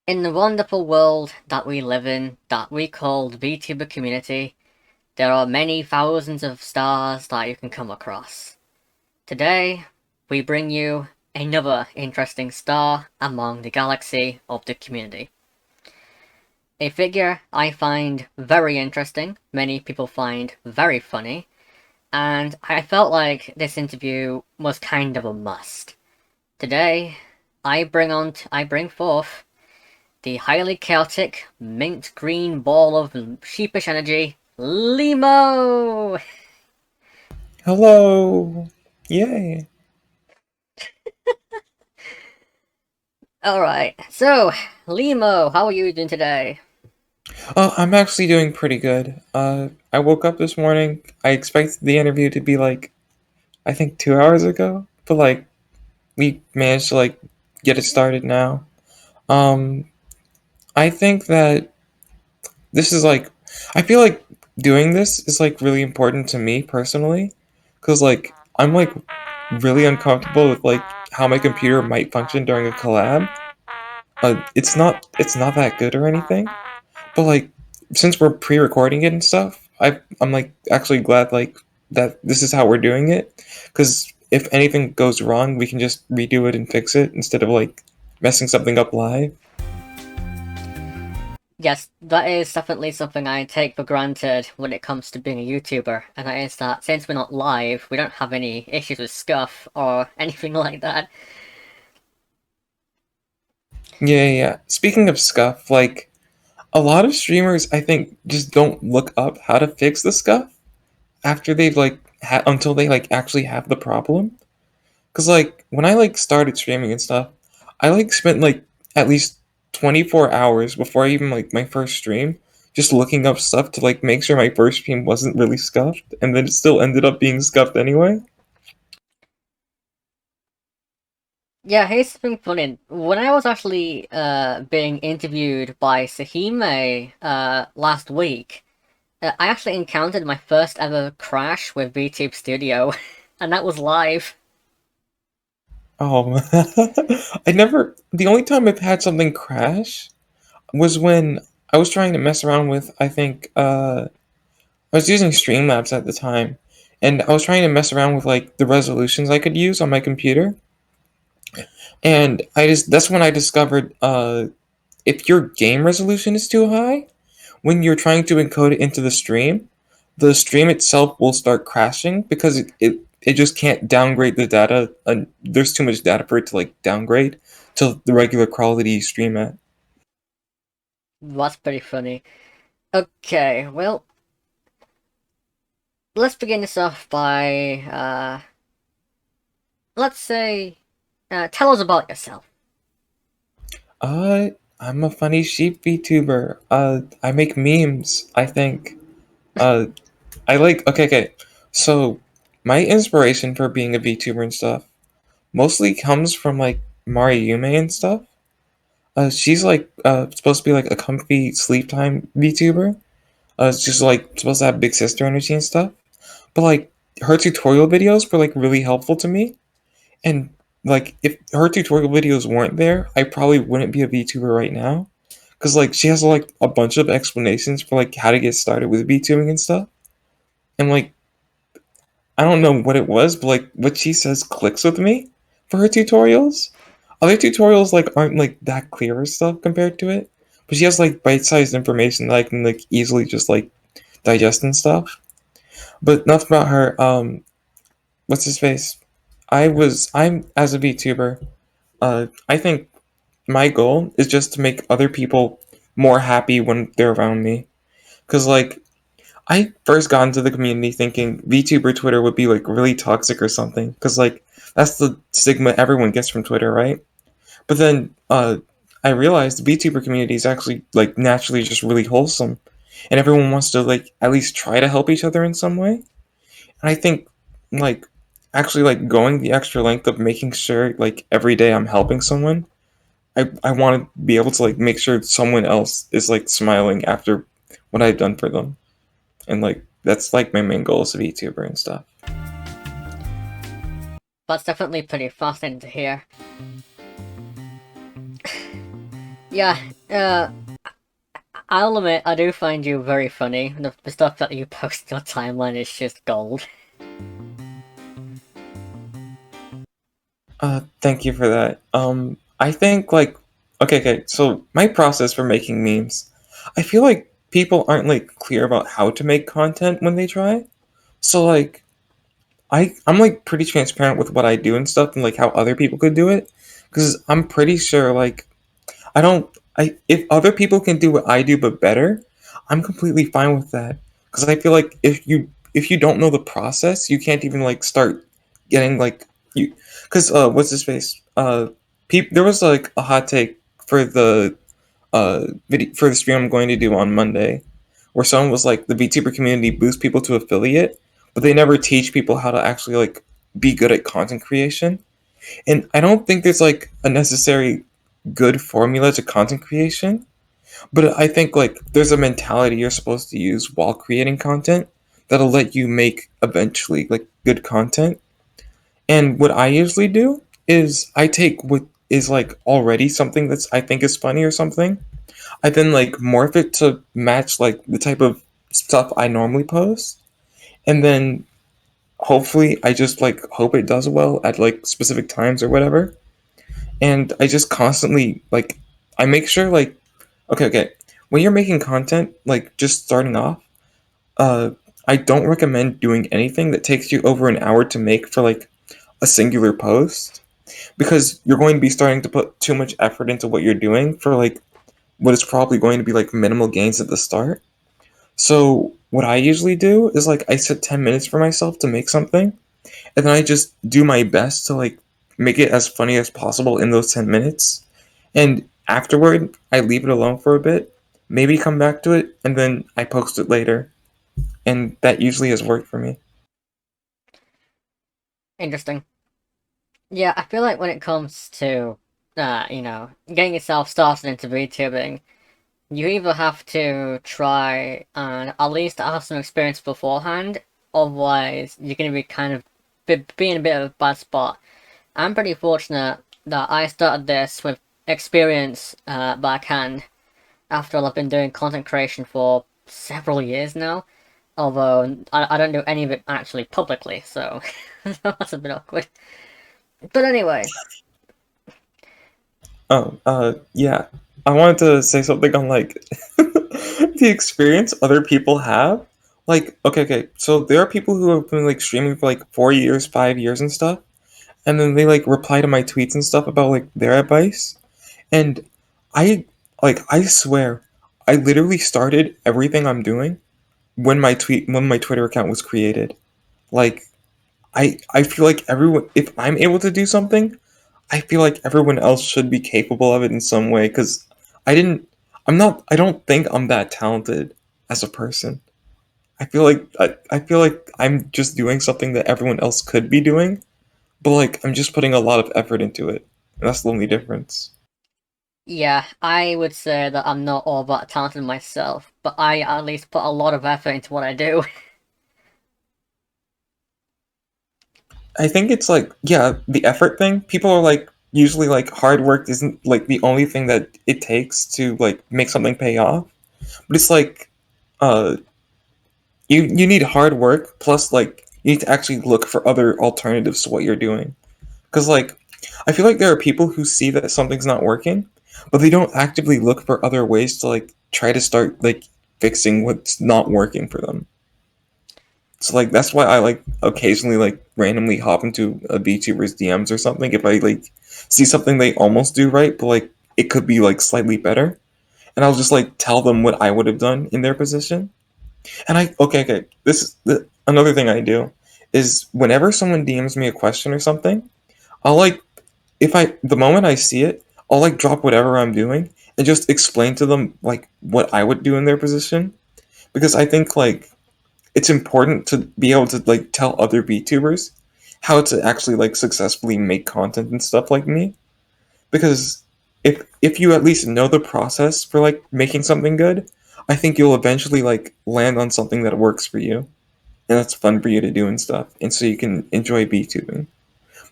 In the wonderful world that we live in, that we call the VTuber community, there are many thousands of stars that you can come across. Today, we bring you another interesting star among the galaxy of the community. A figure I find very interesting, many people find very funny, and I felt like this interview was kind of a must. Today, I bring forth the highly chaotic mint green ball of sheepish energy, Leemo! Hello! Yay! Alright, so, Leemo, how are you doing today? Oh, I'm actually doing pretty good. I woke up this morning. I expected the interview to be I think 2 hours ago, but we managed to get it started now. Um, I think that this is I feel like doing this is really important to me personally, because I'm really uncomfortable with how my computer might function during a collab. It's not that good or anything. But since we're pre-recording it and stuff, I'm actually glad that this is how we're doing it, because if anything goes wrong, we can just redo it and fix it instead of messing something up live. Yes, that is definitely something I take for granted when it comes to being a YouTuber, and that is that since we're not live, we don't have any issues with scuff or anything like that. Yeah, yeah, yeah. Speaking of scuff, a lot of streamers, I think, just don't look up how to fix the scuff after they've until they actually have the problem. Cause when I started streaming and stuff, I spent at least 24 hours before I even my first stream just looking up stuff to make sure my first stream wasn't really scuffed, and then it still ended up being scuffed anyway. Yeah, here's something funny. When I was actually being interviewed by Sahime last week, I actually encountered my first ever crash with VTube Studio, and that was live. Oh, I never. The only time I've had something crash was when I was trying to mess around with. I think I was using Streamlabs at the time, and I was trying to mess around with the resolutions I could use on my computer. And that's when I discovered if your game resolution is too high, when you're trying to encode it into the stream itself will start crashing because it just can't downgrade the data. And there's too much data for it to downgrade to the regular quality you stream at. That's pretty funny. Okay, well, let's begin this off by, let's say, tell us about yourself. I'm a funny sheep VTuber. I make memes, I think. Uh, I okay, okay. So, my inspiration for being a VTuber and stuff mostly comes from Yume and stuff. She's supposed to be a comfy sleep time VTuber. It's just supposed to have big sister energy and stuff. But her tutorial videos were really helpful to me. And if her tutorial videos weren't there, I probably wouldn't be a VTuber right now. Cause she has a bunch of explanations for how to get started with VTubing and stuff. And I don't know what it was, but what she says clicks with me for her tutorials. Other tutorials aren't that clear or stuff compared to it. But she has bite-sized information that I can easily just digest and stuff. But enough about her. What's his face? I'm as a VTuber. I think my goal is just to make other people more happy when they're around me. Cause I first got into the community thinking VTuber Twitter would be really toxic or something. Cause that's the stigma everyone gets from Twitter, right? But then I realized the VTuber community is actually naturally just really wholesome, and everyone wants to at least try to help each other in some way. And I think like actually like going the extra length of making sure like every day I'm helping someone. I want to be able to like make sure someone else is like smiling after what I've done for them. And like that's like my main goal as a VTuber and stuff. That's definitely pretty fascinating to hear. Yeah, uh, I'll admit, I do find you very funny. The stuff that you post on your timeline is just gold. Thank you for that. I think like okay, so my process for making memes, I feel like people aren't like clear about how to make content when they try. So like I'm like pretty transparent with what I do and stuff and like how other people could do it because I'm pretty sure like I don't. I if other people can do what I do but better, I'm completely fine with that. Because I feel like if you don't know the process, you can't even like start getting like you. Because what's his face? There was like a hot take for the video for the stream I'm going to do on Monday, where someone was like the VTuber community boosts people to affiliate, but they never teach people how to actually like be good at content creation. And I don't think there's like a necessary good formula to content creation, but I think like there's a mentality you're supposed to use while creating content that'll let you make eventually like good content. And what I usually do is I take what is like already something that's I think is funny or something. I then like morph it to match like the type of stuff I normally post. And then hopefully I just like hope it does well at like specific times or whatever. And I just constantly like I make sure like okay when you're making content like just starting off uh I don't recommend doing anything that takes you over an hour to make for like a singular post because you're going to be starting to put too much effort into what you're doing for like what is probably going to be like minimal gains at the start. So what I usually do is like I set 10 minutes for myself to make something and then I just do my best to like make it as funny as possible in those 10 minutes. And afterward, I leave it alone for a bit, maybe come back to it, and then I post it later. And that usually has worked for me. Interesting. Yeah, I feel like when it comes to, getting yourself started into VTubing, you either have to try and at least have some experience beforehand, otherwise you're going to be kind of be in a bit of a bad spot. I'm pretty fortunate that I started this with experience backhand after I've been doing content creation for several years now. Although I don't do any of it actually publicly, so that's a bit awkward. But anyway, Oh, yeah. I wanted to say something on like the experience other people have. Like, okay. So there are people who have been like streaming for like 4 years, 5 years and stuff. And then they like reply to my tweets and stuff about like their advice. And I I swear, I literally started everything I'm doing when my Twitter account was created. Like I feel like everyone if I'm able to do something, I feel like everyone else should be capable of it in some way cuz I didn't I don't think I'm that talented as a person. I feel like I'm just doing something that everyone else could be doing, but like I'm just putting a lot of effort into it. And that's the only difference. yeah, I would say that I'm not all that talented myself, but I at least put a lot of effort into what I do. I think it's like yeah, the effort thing. People are like usually like hard work isn't like the only thing that it takes to like make something pay off. But it's like uh you need hard work plus like you need to actually look for other alternatives to what you're doing. Cuz like I feel like there are people who see that something's not working, but they don't actively look for other ways to like try to start like fixing what's not working for them. So like that's why I like occasionally like randomly hop into a VTuber's DMs or something if I like see something they almost do right, but like it could be like slightly better, and I'll just like tell them what I would have done in their position. And okay, this is another thing I do is whenever someone DMs me a question or something, I'll like if I the moment I see it, I'll like drop whatever I'm doing and just explain to them like what I would do in their position because I think like it's important to be able to like tell other VTubers how to actually like successfully make content and stuff like me. Because if you at least know the process for like making something good, I think you'll eventually like land on something that works for you and that's fun for you to do and stuff, and so you can enjoy VTubing.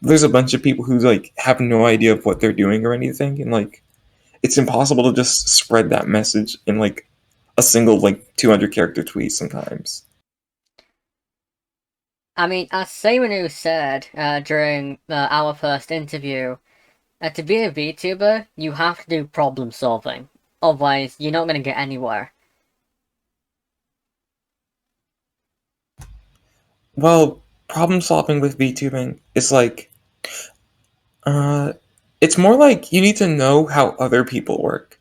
There's a bunch of people who like have no idea of what they're doing or anything, and like it's impossible to just spread that message in like a single like 200 character tweet sometimes. I mean, as Seimonu said during our first interview, to be a VTuber, you have to do problem solving. Otherwise, you're not going to get anywhere. Well, problem solving with VTubing is like uh it's more like you need to know how other people work.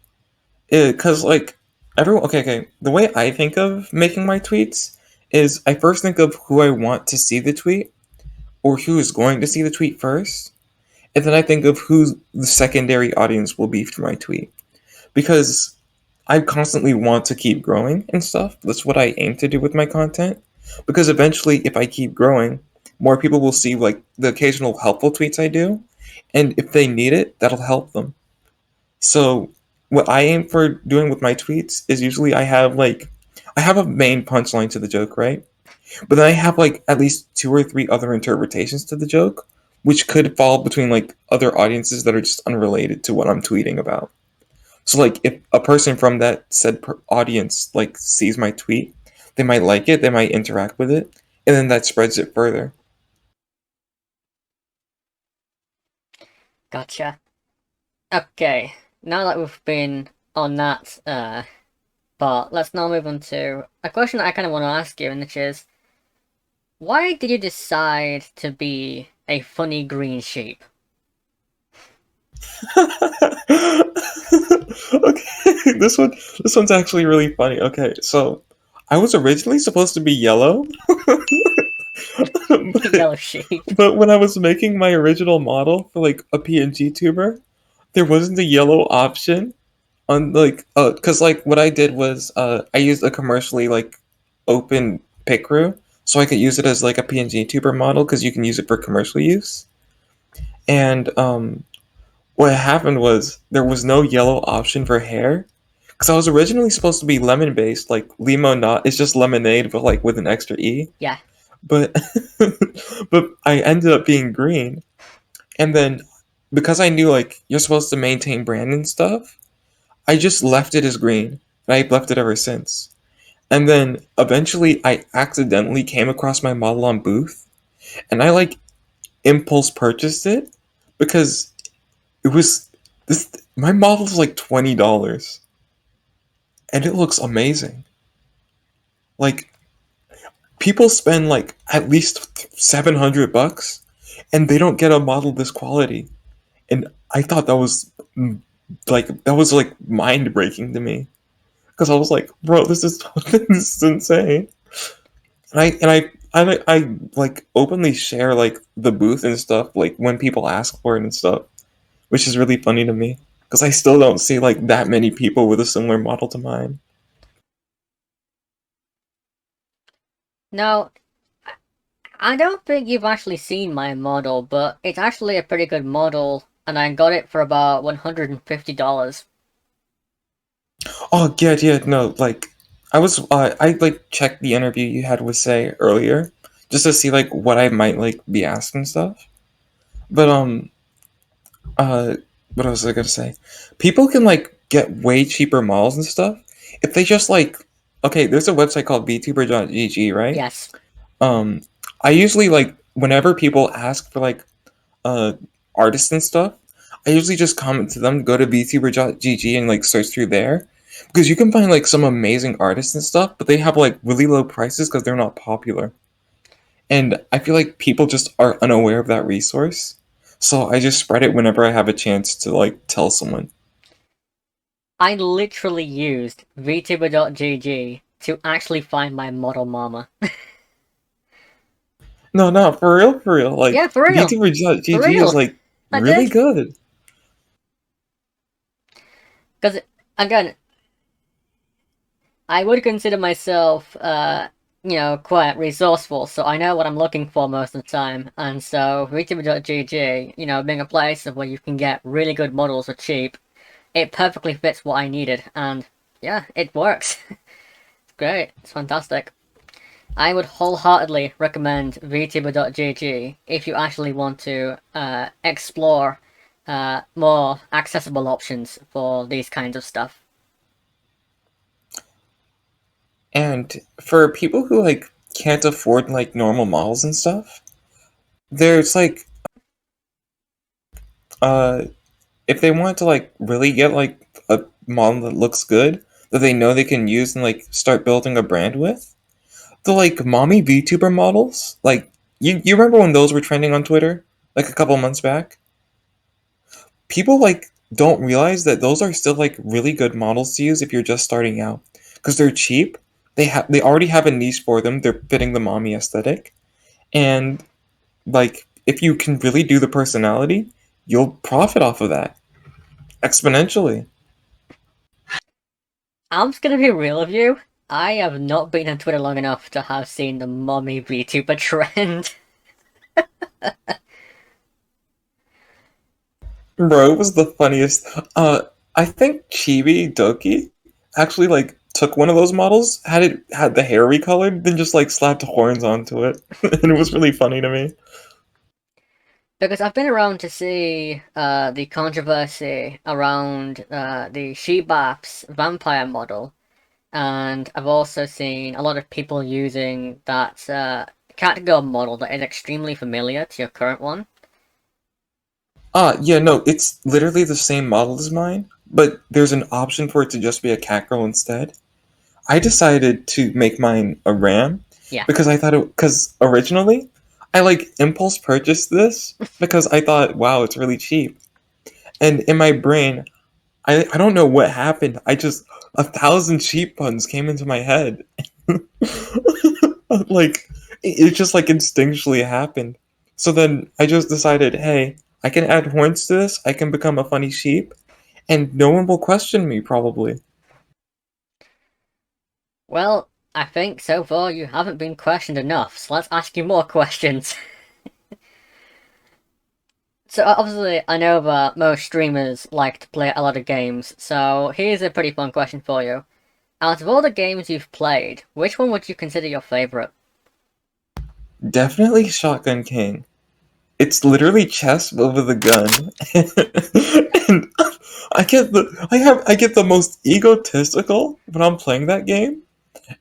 Because like everyone, okay, the way I think of making my tweets is I first think of who I want to see the tweet or who is going to see the tweet first, and then I think of who the secondary audience will be for my tweet. Because I constantly want to keep growing and stuff. That's what I aim to do with my content. Because eventually, if I keep growing, more people will see like the occasional helpful tweets I do, and if they need it, that'll help them. So what I aim for doing with my tweets is usually I have a main punchline to the joke, right? But then I have like at least two or three other interpretations to the joke, which could fall between like other audiences that are just unrelated to what I'm tweeting about. So like if a person from that audience like sees my tweet, they might like it, they might interact with it, and then that spreads it further. Gotcha. Okay, now that we've been on that part, let's now move on to a question that I kind of want to ask you, and which is, why did you decide to be a funny green sheep? Okay, this one's actually really funny. Okay, so I was originally supposed to be yellow, but, Yellow sheep. but when I was making my original model for like a PNG tuber, there wasn't a yellow option on like because like what I did was I used a commercially like open pic crew so I could use it as like a PNG tuber model because you can use it for commercial use. And what happened was there was no yellow option for hair because I was originally supposed to be lemon based, like Leemo not it's just lemonade but like with an extra e. Yeah. But but I ended up being green, and then because I knew like you're supposed to maintain brand and stuff, I just left it as green, and I've left it ever since. And then eventually, I accidentally came across my model on Booth, and I like impulse purchased it because it was this. My model's like $20, and it looks amazing. Like people spend like at least $700, and they don't get a model this quality. And I thought that was like mind breaking to me because I was like, bro, this is this is insane. And I like openly share like the booth and stuff like when people ask for it and stuff, which is really funny to me because I still don't see like that many people with a similar model to mine. Now, I don't think you've actually seen my model, but it's actually a pretty good model, and I got it for about $150. Oh yeah, no, like I like checked the interview you had with Say earlier just to see like what I might like be asked and stuff. But uh what was I gonna say? People can like get way cheaper models and stuff if they just like okay, there's a website called vtuber.gg, right? Yes. Um I usually like whenever people ask for like uh artists and stuff, I usually just comment to them, go to vtuber.gg and like search through there. Because you can find like some amazing artists and stuff, but they have like really low prices because they're not popular. And I feel like people just are unaware of that resource. So I just spread it whenever I have a chance to like tell someone. I literally used vtuber.gg to actually find my model mama. No, no, for real, for real. Yeah, Like for real. For VTuber.gg is real. like I really did. good. Because, again, I would consider myself quite resourceful, so I know what I'm looking for most of the time. And so, VTuber.gg, being a place where you can get really good models for cheap, it perfectly fits what I needed, and yeah, it works. It's great. It's fantastic. I would wholeheartedly recommend VTuber.gg if you actually want to explore more accessible options for these kinds of stuff. And for people who like can't afford like normal models and stuff, there's like uh if they want to like really get like a model that looks good that they know they can use and like start building a brand with, the like mommy VTuber models, like you remember when those were trending on Twitter like a couple months back? People like don't realize that those are still like really good models to use if you're just starting out because they're cheap. They already have a niche for them. They're fitting the mommy aesthetic, and like if you can really do the personality, you'll profit off of that exponentially. I'm just gonna be real with you. I have not been on Twitter long enough to have seen the mommy VTuber trend. Bro, it was the funniest. I think Chibi Doki actually like took one of those models, had the hair recolored, then just like slapped horns onto it, and it was really funny to me. Because I've been around to see the controversy around the Shebaps vampire model, and I've also seen a lot of people using that catgirl model that is extremely familiar to your current one. Yeah, no, it's literally the same model as mine, but there's an option for it to just be a cat girl instead. I decided to make mine a ram Yeah. because because originally I like impulse purchased this because I thought, wow, it's really cheap. And in my brain, I don't know what happened. I just a thousand sheep puns came into my head. Like it just like instinctually happened. So then I just decided, hey, I can add horns to this. I can become a funny sheep, and no one will question me probably. Well, I think so far you haven't been questioned enough, so let's ask you more questions. So obviously, I know that most streamers like to play a lot of games, so here's a pretty fun question for you. Out of all the games you've played, which one would you consider your favorite? Definitely Shotgun King. It's literally chess but with a gun, and I get the most egotistical when I'm playing that game,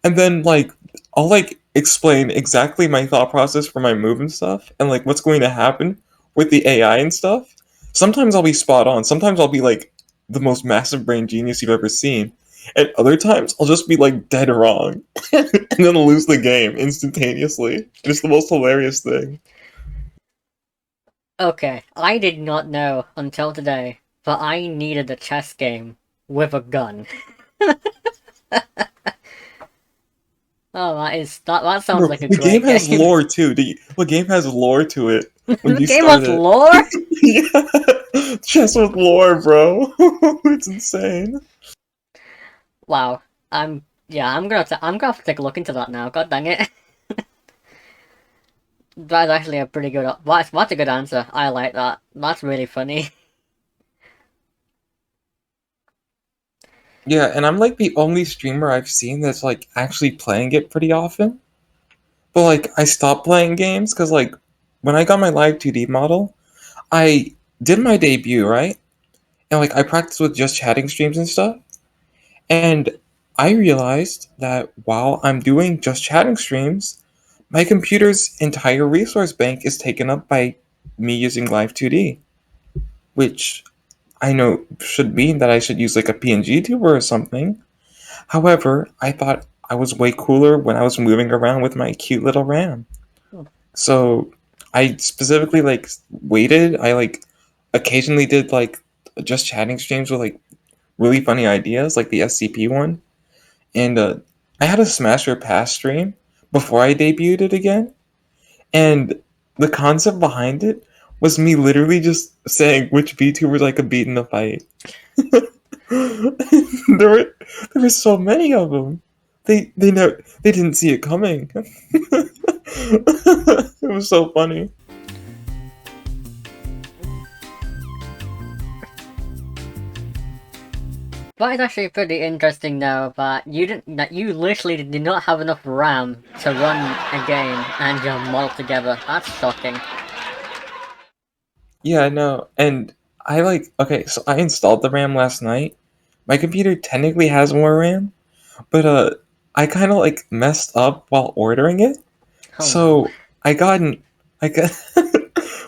and then like I'll like explain exactly my thought process for my move and stuff, and like what's going to happen with the AI and stuff. Sometimes I'll be spot on. Sometimes I'll be like the most massive brain genius you've ever seen, and other times I'll just be like dead wrong, and then I'll lose the game instantaneously. It's the most hilarious thing. Okay, I did not know until today that I needed a chess game with a gun. Oh, that sounds Bro, like a the game great has game. lore too. The game has lore to it when The you game start has it. lore? Yeah, chess with lore, bro. It's insane. Wow. I'm gonna have to take a look into that now. God dang it. That's actually a pretty good. That's a good answer. I like that. That's really funny. Yeah, and I'm like the only streamer I've seen that's like actually playing it pretty often. But like I stopped playing games because like when I got my live 2D model, I did my debut, right? And like I practiced with just chatting streams and stuff. And I realized that while I'm doing just chatting streams, my computer's entire resource bank is taken up by me using Live 2D, which I know should mean that I should use like a PNG tuber or something. However, I thought I was way cooler when I was moving around with my cute little RAM. So I specifically like waited. I like occasionally did like just chatting streams with like really funny ideas, like the SCP one. And I had a Smash or Pass stream before I debuted it again, and the concept behind it was me literally just saying which VTubers I could beat in a fight. there were there were so many of them. they didn't see it coming. It was so funny. That is actually pretty interesting though, that you literally did not have enough RAM to run a game and your model together. That's shocking. Yeah, no, and I like okay, so I installed the RAM last night. My computer technically has more RAM, but I kind of like messed up while ordering it. Oh no. So I got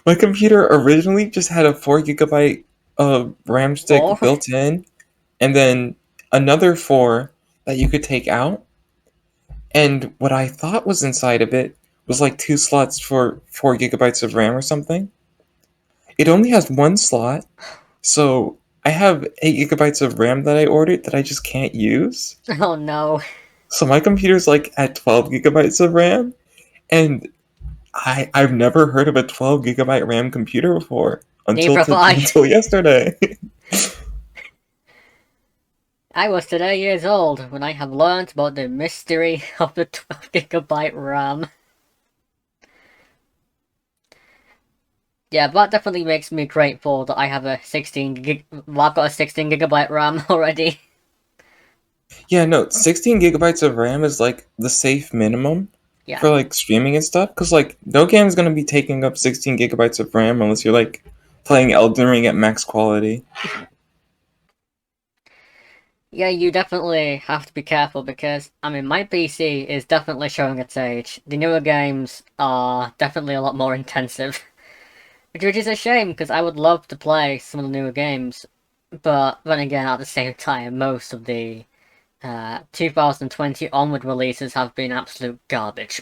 my computer originally just had a 4 GB RAM Four? stick built in, and then another four that you could take out. And what I thought was inside of it was like two slots for 4 GB of RAM or something. It only has one slot, so I have 8 GB of RAM that I ordered that I just can't use. Oh no. So my computer's like at 12 GB of RAM, and I've never heard of a 12 GB RAM computer before Neither have I. until yesterday. I was today years old when I have learned about the mystery of the 12 GB RAM. Yeah, that definitely makes me grateful that I have a 16 gig. Well, I've got a 16 GB RAM already. Yeah, no, 16 GB of RAM is like the safe minimum Yeah. for like streaming and stuff. Cause like no game's gonna be taking up 16 GB of RAM unless you're like playing Elden Ring at max quality. Yeah, you definitely have to be careful because, I mean, my PC is definitely showing its age. The newer games are definitely a lot more intensive. Which is a shame because I would love to play some of the newer games. But then again, at the same time, most of the 2020 onward releases have been absolute garbage.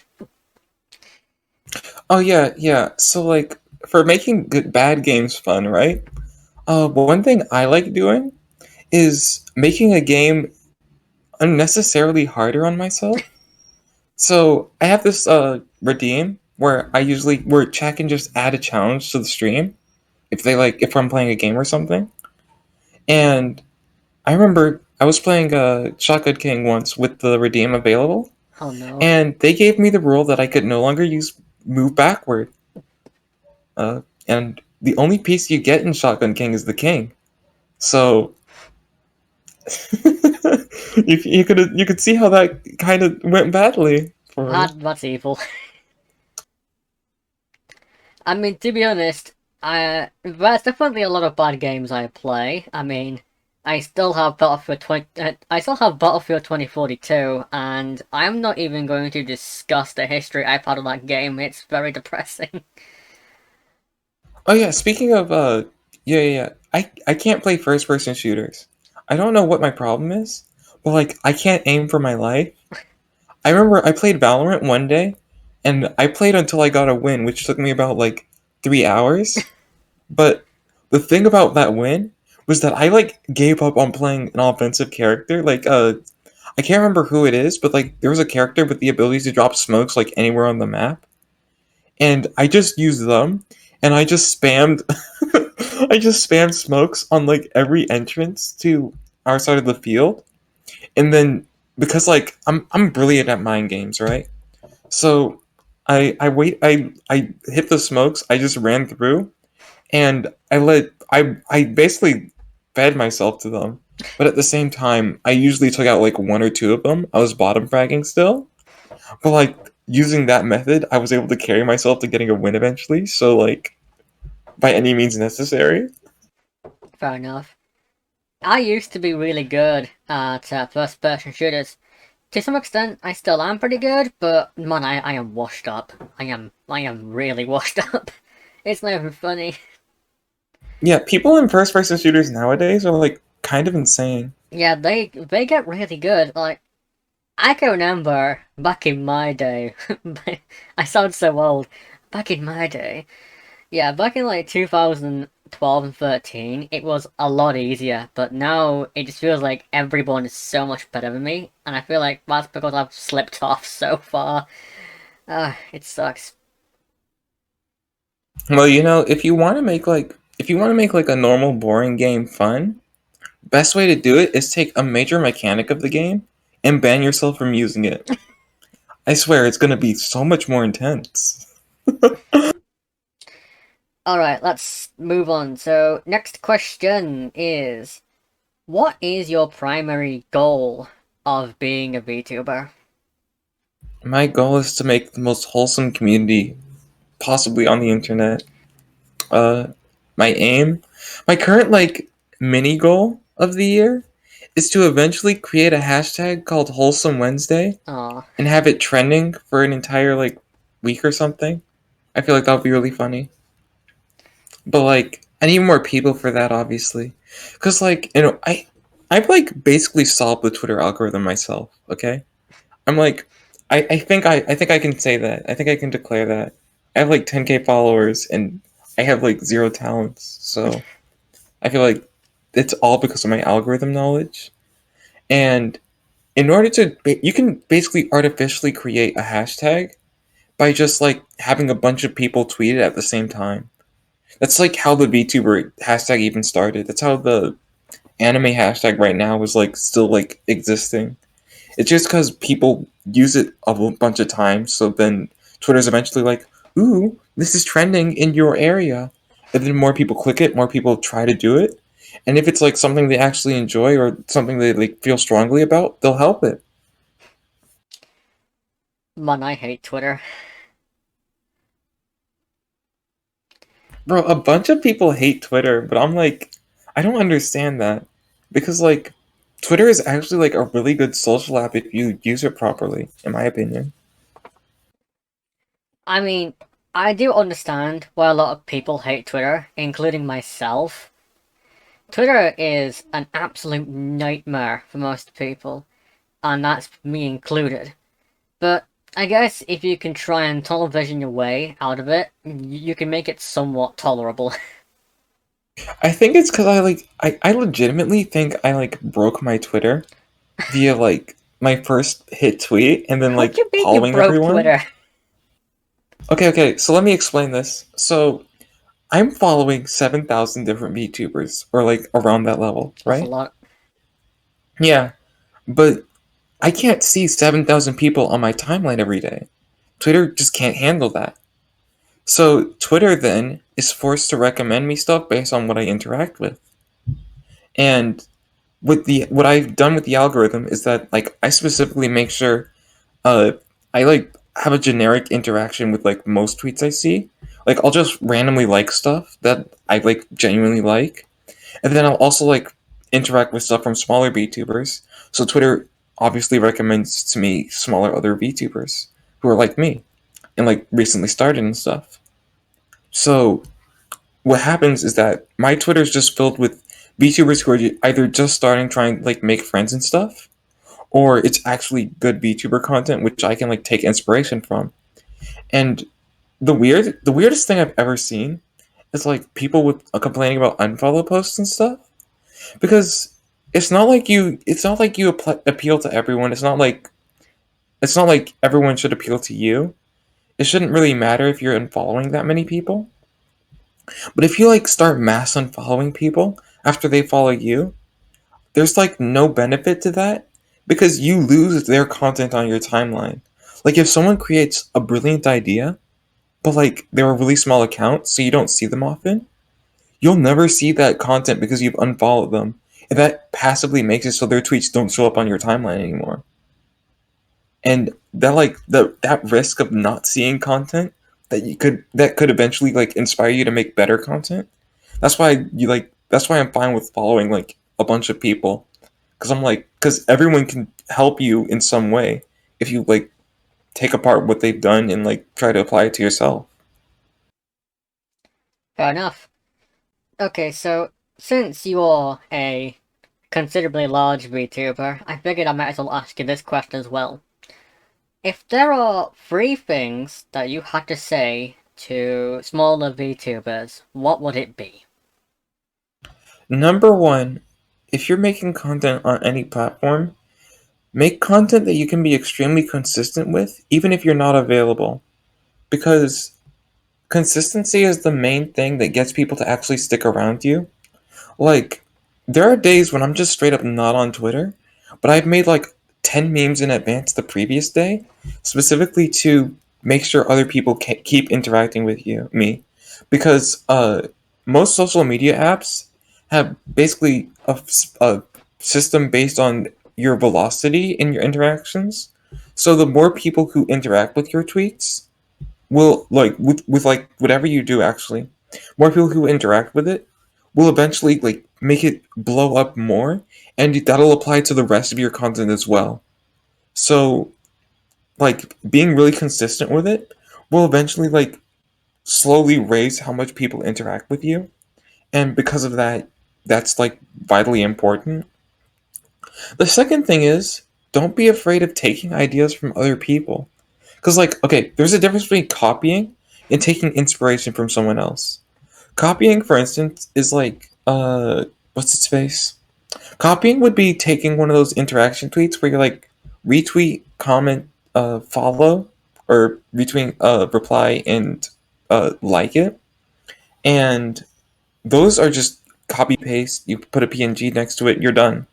Oh yeah, yeah. So like for making good bad games fun, right? One thing I like doing is making a game unnecessarily harder on myself. So I have this redeem where chat can just add a challenge to the stream if I'm playing a game or something. And I remember I was playing Shotgun King once with the redeem available, Oh no. and they gave me the rule that I could no longer use move backward. And the only piece you get in Shotgun King is the king. So you could see how that kind of went badly for me. That's evil. I mean, to be honest, there's definitely a lot of bad games I play. I mean, I still have Battlefield 2042, and I'm not even going to discuss the history I've had of that game. It's very depressing. Oh yeah, speaking of yeah, yeah, yeah. I can't play first person shooters. I don't know what my problem is, but like I can't aim for my life. I remember I played Valorant one day, and I played until I got a win, which took me about like 3 hours. But the thing about that win was that I like gave up on playing an offensive character. Like I can't remember who it is, but like there was a character with the ability to drop smokes like anywhere on the map, and I just used them, and I just spammed I just spammed smokes on like every entrance to our side of the field, and then because like I'm brilliant at mind games, right? So I hit the smokes, I just ran through, and I basically fed myself to them. But at the same time, I usually took out like one or two of them. I was bottom fragging still, but like using that method, I was able to carry myself to getting a win eventually. So like by any means necessary. Fair enough. I used to be really good at first-person shooters. To some extent, I still am pretty good, but man, I am washed up. I am really washed up. It's not even funny. Yeah, people in first person shooters nowadays are like kind of insane. Yeah, they get really good. Like I can remember back in my day. I sound so old. Back in my day, yeah, back in like 2012 and 13, it was a lot easier. But now it just feels like everyone is so much better than me, and I feel like that's because I've slipped off so far. It sucks. Well, if you want to make like a normal boring game fun, best way to do it is take a major mechanic of the game and ban yourself from using it. I swear it's gonna be so much more intense. Alright, let's move on. So, next question is, what is your primary goal of being a VTuber? My goal is to make the most wholesome community possibly on the internet. Uh, my aim, my current like mini goal of the year is to eventually create a hashtag called Wholesome Wednesday Aw, and have it trending for an entire like week or something. I feel like that would be really funny. But like I need more people for that obviously. Cuz like, I've like basically solved the Twitter algorithm myself, okay? I'm like I think I can say that. I think I can declare that. I have like 10K followers and I have like zero talents. So I feel like it's all because of my algorithm knowledge. And in order to, you can basically artificially create a hashtag by just like having a bunch of people tweet it at the same time. That's like how the VTuber hashtag even started. That's how the anime hashtag right now is like still like existing. It's just because people use it a bunch of times, so then Twitter's eventually like, "Ooh, this is trending in your area," and then more people click it, more people try to do it, and if it's like something they actually enjoy or something they like feel strongly about, they'll help it. man, I hate Twitter. Bro, a bunch of people hate Twitter, but I'm like, I don't understand that because like, Twitter is actually like a really good social app if you use it properly, in my opinion. I mean, I do understand why a lot of people hate Twitter, including myself. Twitter is an absolute nightmare for most people, and that's me included. But I guess if you can try and tunnel vision your way out of it, you can make it somewhat tolerable. I think it's because I legitimately think I like broke my Twitter via like my first hit tweet and then What like do you mean you following broke everyone. Twitter? Okay, so let me explain this. So I'm following 7,000 different VTubers or like around that level, That's a right? lot. Yeah, but I can't see 7,000 people on my timeline every day. Twitter just can't handle that. So Twitter then is forced to recommend me stuff based on what I interact with. And with the what I've done with the algorithm is that like I specifically make sure uh I like have a generic interaction with like most tweets I see. Like I'll just randomly like stuff that I like genuinely like, and then I'll also like interact with stuff from smaller VTubers. So Twitter obviously recommends to me smaller other VTubers who are like me and like recently started and stuff. So what happens is that my Twitter is just filled with VTubers who are either just starting trying to like make friends and stuff, or it's actually good VTuber content which I can like take inspiration from. And the weirdest thing I've ever seen is like people with complaining about unfollow posts and stuff because it's not like you appeal to everyone. It's not like everyone should appeal to you. It shouldn't really matter if you're unfollowing that many people. But if you like start mass unfollowing people after they follow you, there's like no benefit to that because you lose their content on your timeline. Like if someone creates a brilliant idea, but like they're a really small account, so you don't see them often, you'll never see that content because you've unfollowed them. And that passively makes it so their tweets don't show up on your timeline anymore. And that risk of not seeing content that could eventually like inspire you to make better content. That's why I'm fine with following like a bunch of people because I'm like because everyone can help you in some way if you like take apart what they've done and like try to apply it to yourself. Fair enough. Okay, so since you're a considerably large VTuber, I figured I might as well ask you this question as well. If there are three things that you had to say to smaller VTubers, what would it be? Number one, if you're making content on any platform, make content that you can be extremely consistent with, even if you're not available. Because consistency is the main thing that gets people to actually stick around you. Like, there are days when I'm just straight up not on Twitter, but I've made like 10 memes in advance the previous day, specifically to make sure other people keep interacting with me. Because most social media apps have basically a system based on your velocity in your interactions. So the more people who interact with your tweets will like with like whatever you do actually, more people who interact with it will eventually like make it blow up more, and that'll apply to the rest of your content as well. So like being really consistent with it will eventually like slowly raise how much people interact with you, and because of that, that's like vitally important. The second thing is, don't be afraid of taking ideas from other people. Because, like, okay, there's a difference between copying and taking inspiration from someone else. Copying, for instance, is like, what's its face? Copying would be taking one of those interaction tweets where you like retweet, comment, follow, or retweet, reply, and like it. And those are just copy paste. You put a PNG next to it, you're done.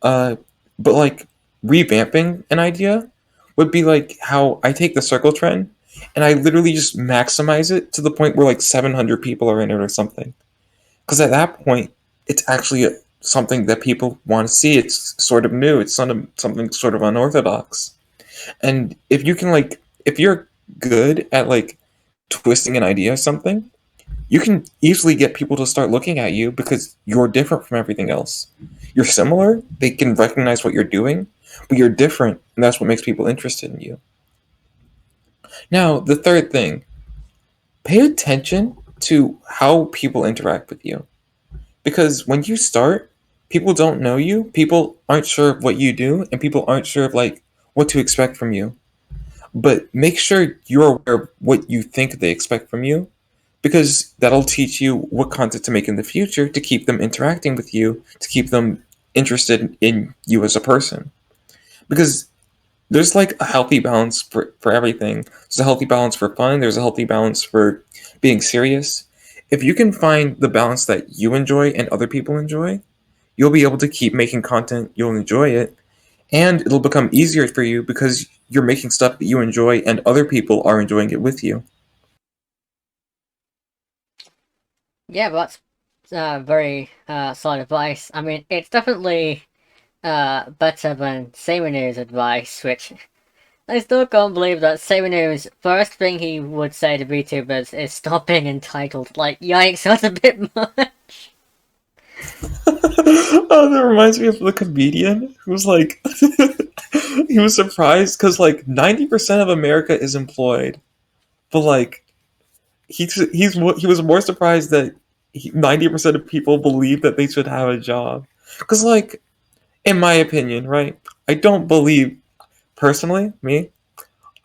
Uh, but like revamping an idea would be like how I take the circle trend and I literally just maximize it to the point where like 700 people are in it or something. Because at that point, it's actually something that people want to see. It's sort of new. It's something sort of unorthodox. And if you can like, if you're good at like twisting an idea or something, you can easily get people to start looking at you because you're different from everything else. You're similar, they can recognize what you're doing, but you're different, and that's what makes people interested in you. Now, the third thing, pay attention to how people interact with you. Because when you start, people don't know you, people aren't sure of what you do, and people aren't sure of like what to expect from you. But make sure you're aware of what you think they expect from you, because that'll teach you what content to make in the future to keep them interacting with you, to keep them interested in you as a person. Because there's like a healthy balance for everything. There's a healthy balance for fun, there's a healthy balance for being serious. If you can find the balance that you enjoy and other people enjoy, you'll be able to keep making content, you'll enjoy it, and it'll become easier for you because you're making stuff that you enjoy and other people are enjoying it with you. Yeah, but that's very solid advice. I mean, it's definitely better than Seminu's advice, which I still can't believe that Seminu's first thing he would say to VTubers is stop being entitled. Like, yikes, that's a bit much. Oh, that reminds me of the comedian who's like, he was surprised because like 90% of America is employed, but like he was more surprised that 90% of people believe that they should have a job. Because like, in my opinion, right, I don't believe personally, me,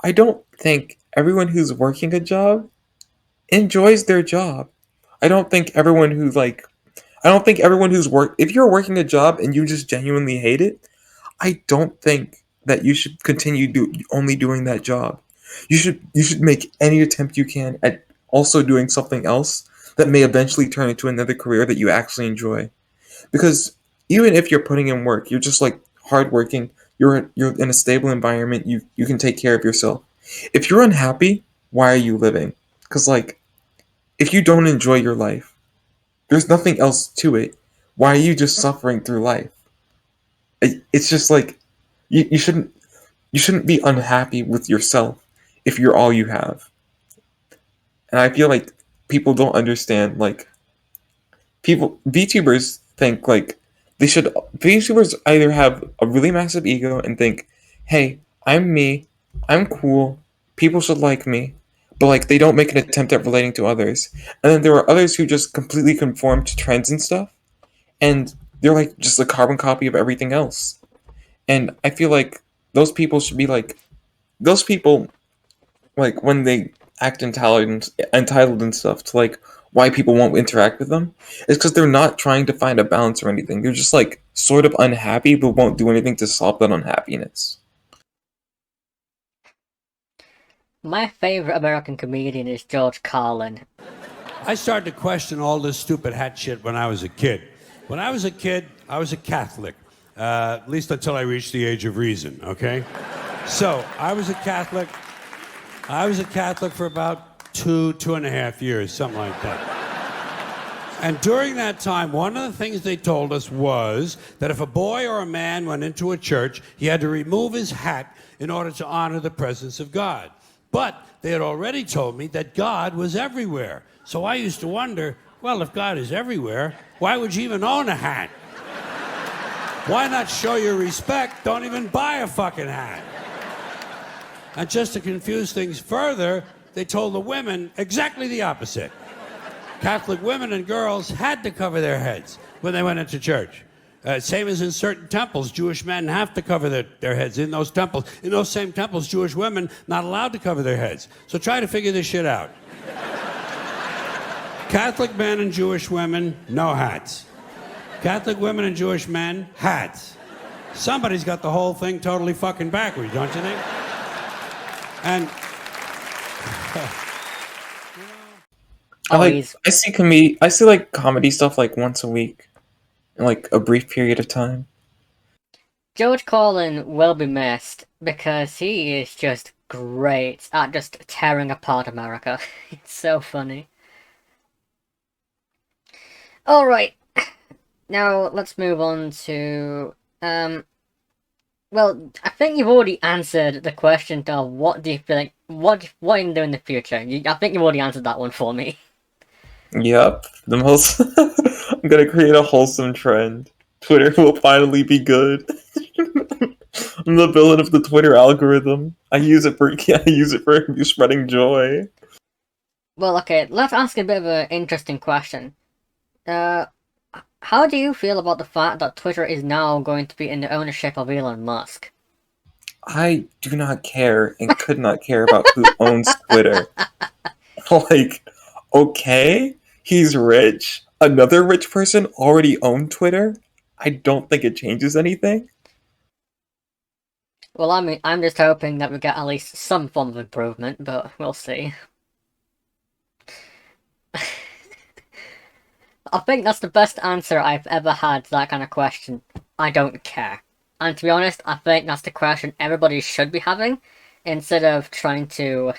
I don't think everyone who's working a job enjoys their job. I don't think everyone who like I don't think everyone who's if you're working a job and you just genuinely hate it, I don't think that you should continue only doing that job. You should make any attempt you can at also doing something else that may eventually turn into another career that you actually enjoy. Because even if you're putting in work, you're just like hardworking. You're in a stable environment. You can take care of yourself. If you're unhappy, why are you living? Because like if you don't enjoy your life, there's nothing else to it. Why are you just suffering through life? It's just like you shouldn't be unhappy with yourself if you're all you have. And I feel like people don't understand like people VTubers think like they should VTubers either have a really massive ego and think, "Hey, I'm me. I'm cool. People should like me." But like they don't make an attempt at relating to others. And then there are others who just completely conform to trends and stuff, and they're like just a carbon copy of everything else. And I feel like those people should be like those people like when they act entitled and stuff to like why people won't interact with them is because they're not trying to find a balance or anything. They're just like sort of unhappy but won't do anything to solve that unhappiness. My favorite American comedian is George Carlin. I started to question all this stupid hat shit when I was a kid. When I was a kid, I was a Catholic. At least until I reached the age of reason, okay? So I was a Catholic. I was a Catholic for about 2.5 years, something like that. And during that time, one of the things they told us was that if a boy or a man went into a church, he had to remove his hat in order to honor the presence of God. But they had already told me that God was everywhere. So I used to wonder, well, if God is everywhere, why would you even own a hat? Why not show your respect? Don't even buy a fucking hat. And just to confuse things further, they told the women exactly the opposite. Catholic women and girls had to cover their heads when they went into church. Same as in certain temples, Jewish men have to cover their heads in those temples. In those same temples, Jewish women not allowed to cover their heads. So try to figure this shit out. Catholic men and Jewish women, no hats. Catholic women and Jewish men, hats. Somebody's got the whole thing totally fucking backwards, don't you think? And Always. I see like comedy stuff like once a week, in like a brief period of time. George Carlin will be missed because he is just great at just tearing apart America. It's so funny. Alright, now let's move on to, well, I think you've already answered the question of what do you feel like, what are you gonna do in the future? I think you've already answered that one for me. Yep, the most. I'm gonna create a wholesome trend. Twitter will finally be good. I'm the villain of the Twitter algorithm. I use it for spreading joy. Well, okay, let's ask a bit of an interesting question. Uh, how do you feel about the fact that Twitter is now going to be in the ownership of Elon Musk? I do not care and could not care about who owns Twitter. Like, okay, he's rich. Another rich person already owned Twitter. I don't think it changes anything. Well, I mean, I'm just hoping that we get at least some form of improvement, but we'll see. I think that's the best answer I've ever had to that kind of question. I don't care. And to be honest, I think that's the question everybody should be having, instead of trying to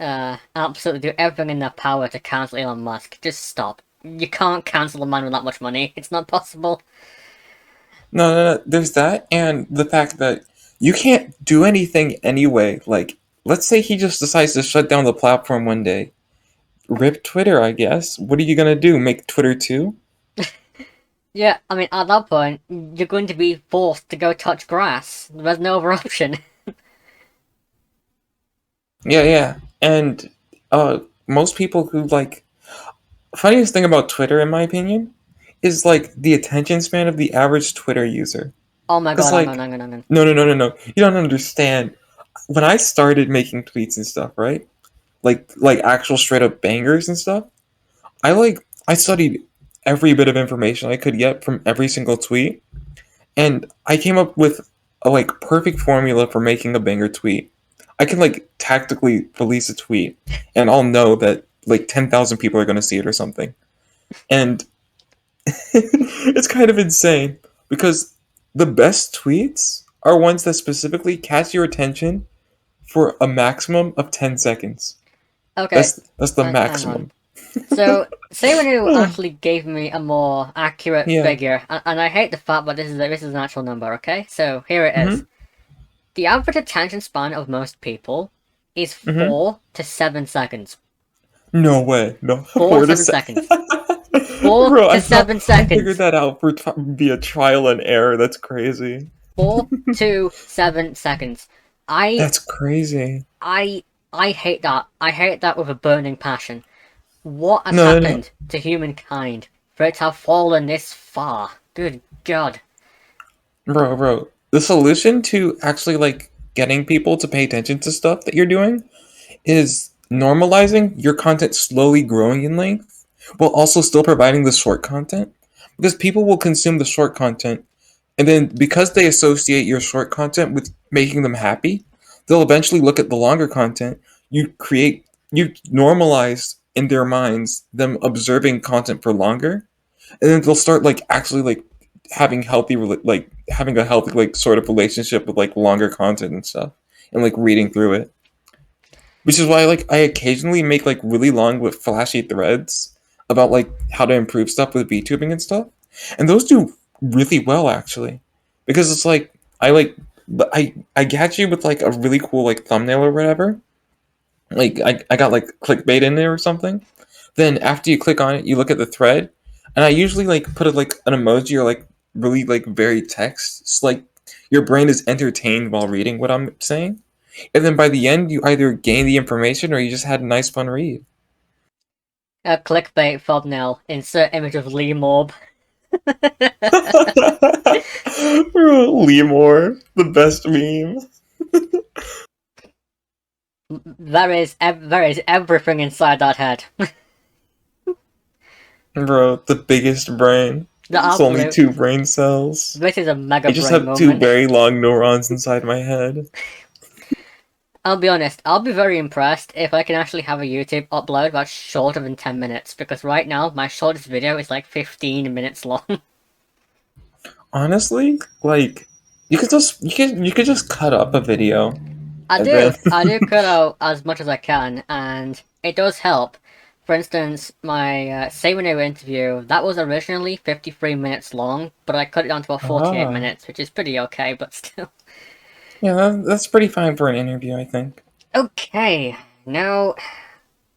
absolutely do everything in their power to cancel Elon Musk. Just stop. You can't cancel a man with that much money. It's not possible. No, there's that, and the fact that you can't do anything anyway. Like, let's say he just decides to shut down the platform one day. Rip Twitter, I guess. What are you gonna do? Make Twitter too? Yeah, I mean, at that point, you're going to be forced to go touch grass. There's no other option. Yeah. And most people who like funniest thing about Twitter, in my opinion, is like the attention span of the average Twitter user. Oh my Because god, like, hang on. no, you don't understand. When I started making tweets and stuff, right? Like actual straight up bangers and stuff. I studied every bit of information I could get from every single tweet, and I came up with a like perfect formula for making a banger tweet. I can like tactically release a tweet, and I'll know that like 10,000 people are going to see it or something. And it's kind of insane because the best tweets are ones that specifically catch your attention for a maximum of 10 seconds. Okay, That's the hang on. maximum. So, say when you actually gave me a more accurate Yeah. figure, and I hate the fact, but this is an actual number, okay? So, here it is. Mhm. The average attention span of most people is Mhm. 4 to 7 seconds. No way. No. 4 to 7 seconds. 4 Bro, to 7 I figured seconds. that out via trial and error. That's crazy. 4 to 7 seconds. I That's crazy. I I hate that. I hate that with a burning passion. What has No. happened to humankind for it to have fallen this far? Good God. Bro. The solution to actually like getting people to pay attention to stuff that you're doing is normalizing your content slowly growing in length while also still providing the short content. Because people will consume the short content, and then because they associate your short content with making them happy, they'll eventually look at the longer content. You normalize in their minds them observing content for longer, and then they'll start like actually like having having a healthy like sort of relationship with like longer content and stuff, and like reading through it. Which is why I occasionally make like really long with flashy threads about like how to improve stuff with VTubing and stuff, and those do really well actually, because it's like I catch you with like a really cool like thumbnail or whatever. Like I got like clickbait in there or something. Then after you click on it, you look at the thread, and I usually like put like an emoji or like really like very text, so like your brain is entertained while reading what I'm saying, and then by the end you either gain the information or you just had a nice fun read. A clickbait thumbnail. Insert image of Leemo. Leemore, the best meme. There is everything inside that head. Bro, the biggest brain. The It's only absolute. two brain cells. This is a mega I just brain have two moment. very long neurons inside my head. I'll be honest, I'll be very impressed if I can actually have a YouTube upload that's shorter than 10 minutes, because right now, my shortest video is like 15 minutes long. Honestly, like you could just cut up a video I and do. then I do cut out as much as I can, and it does help. For instance, my Say When I interview, that was originally 53 minutes long, but I cut it down to about 48 ah minutes, which is pretty okay, but still. yeah, that's pretty fine for an interview, I think. Okay, now,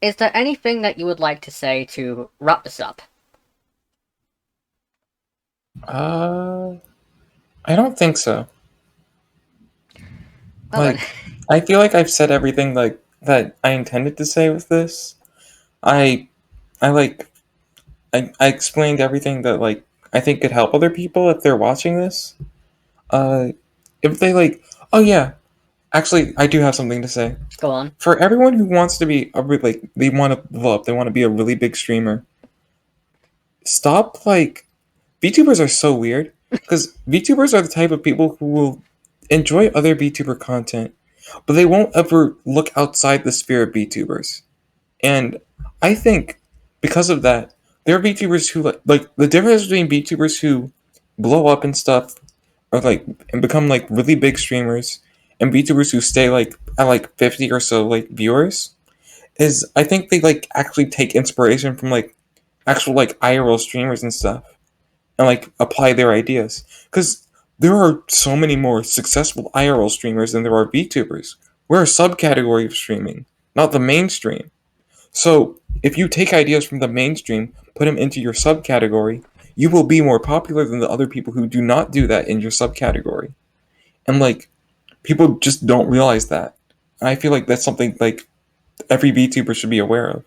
is there anything that you would like to say to wrap this up? Uh, I don't think so. Well then, Like, I feel like I've said everything like that I intended to say with this. I I like I explained everything that like I think could help other people if they're watching this. Uh, if they like, oh yeah, actually, I do have something to say. go on. For everyone who wants to be like they want to blow up, they want to be a really big streamer. Stop like VTubers are so weird because VTubers are the type of people who will enjoy other VTuber content, but they won't ever look outside the sphere of VTubers. And I think because of that, there are VTubers who like the difference between VTubers who blow up and stuff or like and become like really big streamers and VTubers who stay like at like 50 or so like viewers is I think they like actually take inspiration from like actual like IRL streamers and stuff and like apply their ideas because there are so many more successful IRL streamers than there are VTubers. We're a subcategory of streaming, not the mainstream. So if you take ideas from the mainstream, put them into your subcategory, you will be more popular than the other people who do not do that in your subcategory. And like people just don't realize that. And I feel like that's something like every VTuber should be aware of.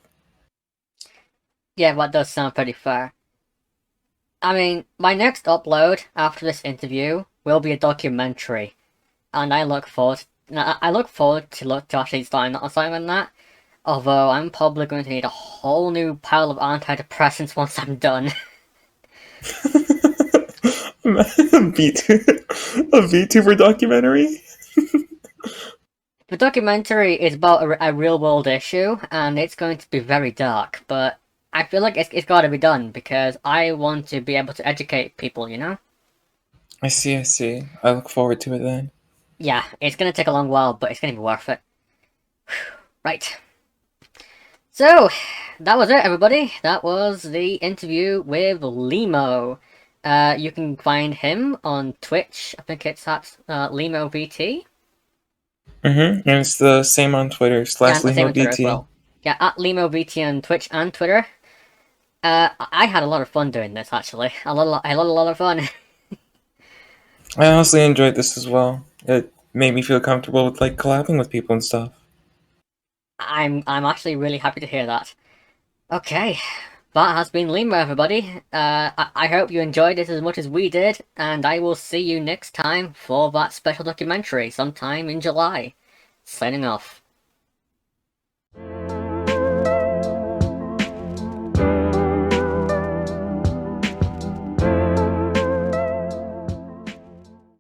Yeah, that does sound pretty fair. I mean, my next upload after this interview will be a documentary, and I look forward to actually starting on that. Although I'm probably going to need a whole new pile of antidepressants once I'm done. A VTuber documentary? The documentary is about a real world issue, and it's going to be very dark, but I feel like it's got to be done because I want to be able to educate people, you know? I see, I see. I look forward to it then. Yeah, it's going to take a long while, but it's going to be worth it. Right. So, that was it, everybody. That was the interview with Leemo. You can find him on Twitch. I think it's at LeemoVT. And it's the same on Twitter Yeah, slash and the same on Twitter as LemoDT. well. Yeah, at LeemoVT on Twitch and Twitter. I had a lot of fun doing this, actually. I had a lot of fun. I honestly enjoyed this as well. It made me feel comfortable with like collabing with people and stuff. I'm actually really happy to hear that. Okay, that has been Leemo, everybody. I hope you enjoyed it as much as we did, and I will see you next time for that special documentary sometime in July. Signing off.